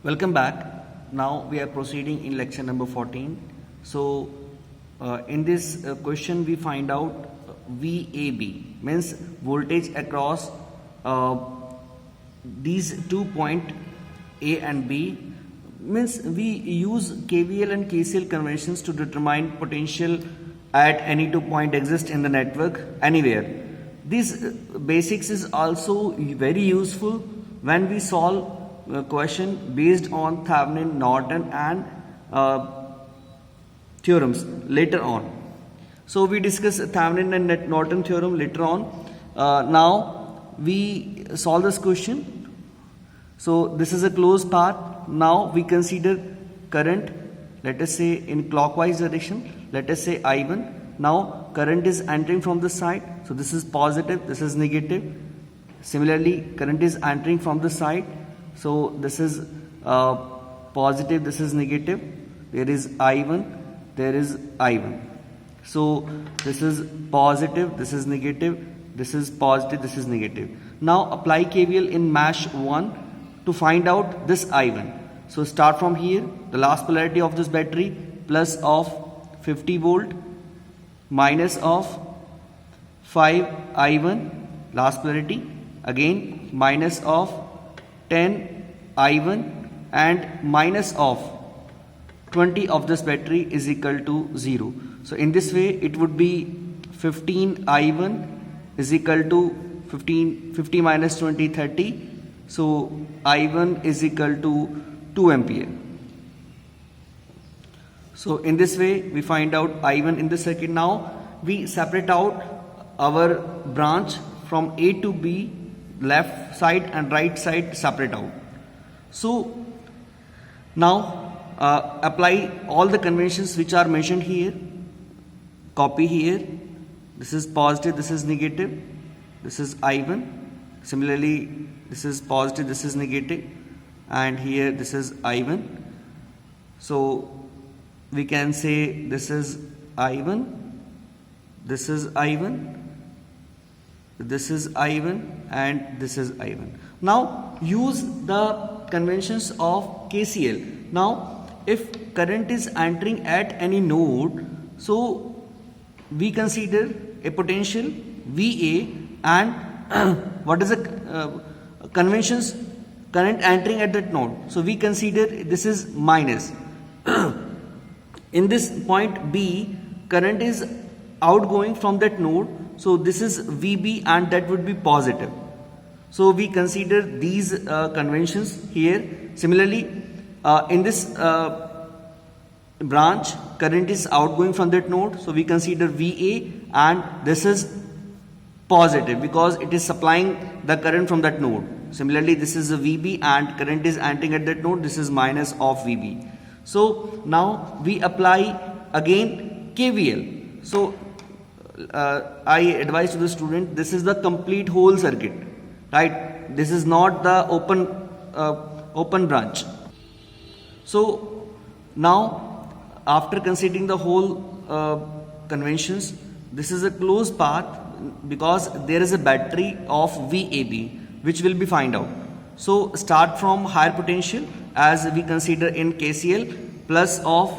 Welcome back. Now we are proceeding in lecture number 14. So in this question we find out VAB means voltage across these 2 points A and B, means we use KVL and KCL conventions to determine potential at any 2 point exist in the network anywhere. This basics is also very useful when we solve question based on Thevenin, Norton and theorems later on. So we discuss Thevenin and Norton theorem later on. Now we solve this question. So this is a closed path. Now we consider current, let us say in clockwise direction, let us say I1. Now current is entering from the side, so this is positive, this is negative. Similarly, current is entering from the side, so this is positive, this is negative. There is I1, there is I1. So this is positive, this is negative, this is positive, this is negative. Now apply KVL in mesh 1 to find out this I1. So start from here, the last polarity of this battery, plus of 50 volt, minus of 5 I1, last polarity, again minus of 10 I1 and minus of 20 of this battery is equal to 0. So in this way it would be 15 I1 is equal to 50 minus 20, 30. So I1 is equal to 2 ampere. So in this way we find out I1 in the circuit. Now we separate out our branch from A to B, left side and right side separate out. So now apply all the conventions which are mentioned here. Copy here. This is positive, this is negative, this is I1. Similarly, this is positive, this is negative, and here this is I1. So we can say this is I1, this is I1, this is I1 and this is I1. Now use the conventions of KCL. Now if current is entering at any node, so we consider a potential VA and what is the conventions current entering at that node. So we consider this is minus. In this point B, current is outgoing from that node, so this is VB and that would be positive. So we consider these conventions here. Similarly, in this branch, current is outgoing from that node, so we consider VA and this is positive because it is supplying the current from that node. Similarly, this is a VB and current is entering at that node, this is minus of VB. So now we apply again KVL. So I advise to the student, this is the complete whole circuit, right? This is not the open branch. So now after considering the whole conventions, this is a closed path because there is a battery of VAB which will be find out. So start from higher potential as we consider in KCL, plus of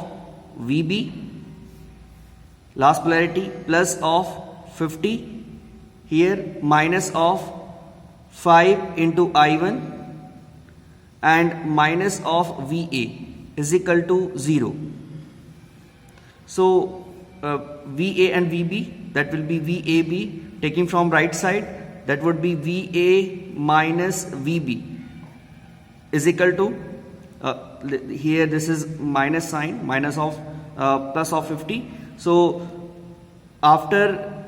VB, last polarity, plus of 50, here minus of 5 into I1 and minus of VA is equal to 0. So VA and VB, that will be VAB, taking from right side, that would be VA minus VB is equal to here this is minus sign, minus of plus of 50. So after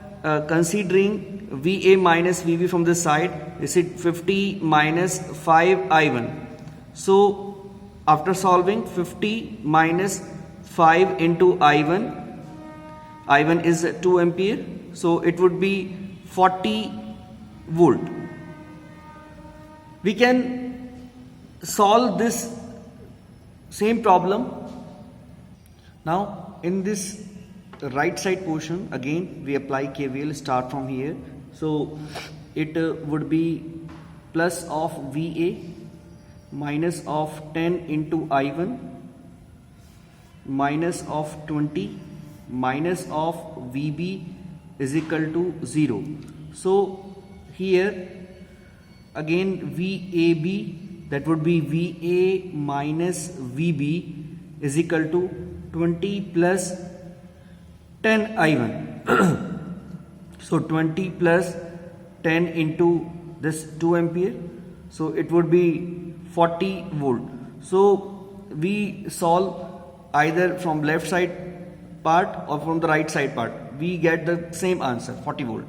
considering VA minus VB from this side, is it 50 minus 5 I1. So after solving 50 minus 5 into I1, I1 is 2 ampere, so it would be 40 volt. We can solve this same problem. Now in this right side portion, again we apply KVL, start from here. So it would be plus of VA minus of 10 into I1 minus of 20 minus of VB is equal to 0. So here again VAB, that would be VA minus VB is equal to 20 plus 10 I1. So 20 plus 10 into this 2 ampere, so it would be 40 volt. So we solve either from left side part or from the right side part, we get the same answer, 40 volt.